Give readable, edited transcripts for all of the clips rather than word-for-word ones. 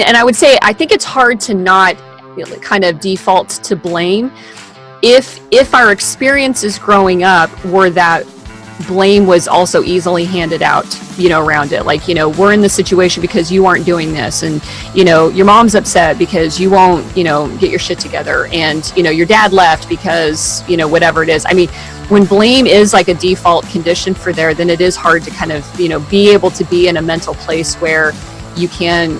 and I would say, I think it's hard to not kind of default to blame if our experiences growing up were that blame was also easily handed out, around it. Like, we're in this situation because you aren't doing this, and, your mom's upset because you won't, get your shit together, and, your dad left because, whatever it is. I mean, when blame is like a default condition for there, then it is hard to kind of, be able to be in a mental place where you can,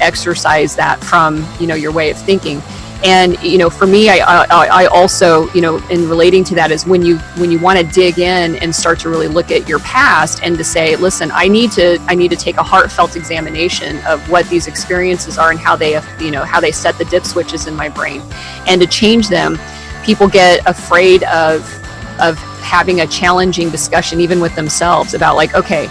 exercise that from, your way of thinking. And, for me, I also, in relating to that, is when you want to dig in and start to really look at your past and to say, listen, I need to take a heartfelt examination of what these experiences are and how they, how they set the dip switches in my brain, and to change them. People get afraid of having a challenging discussion, even with themselves, about like, okay,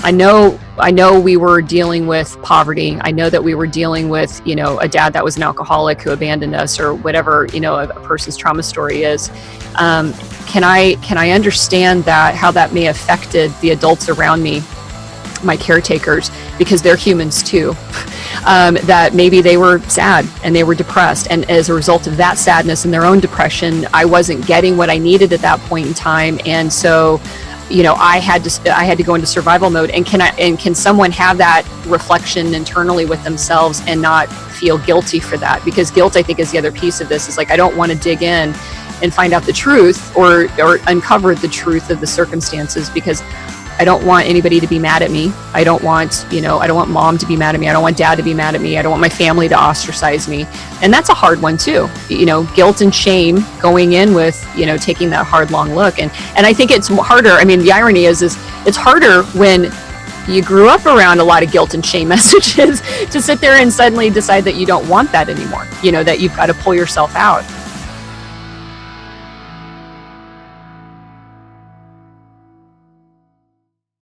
I know we were dealing with poverty. I know that we were dealing with, a dad that was an alcoholic who abandoned us, or whatever, a person's trauma story is. Can I understand that, how that may have affected the adults around me, my caretakers, because they're humans too. That maybe they were sad and they were depressed, and as a result of that sadness and their own depression, I wasn't getting what I needed at that point in time, and so I had to go into survival mode. And can someone have that reflection internally with themselves and not feel guilty for that? Because guilt, I think, is the other piece of this. Is like, I don't want to dig in and find out the truth or uncover the truth of the circumstances, because I don't want anybody to be mad at me. I don't want, I don't want mom to be mad at me. I don't want dad to be mad at me. I don't want my family to ostracize me. And that's a hard one too. Guilt and shame going in with, taking that hard, long look. And I think it's harder. I mean, the irony is it's harder when you grew up around a lot of guilt and shame messages to sit there and suddenly decide that you don't want that anymore, that you've got to pull yourself out.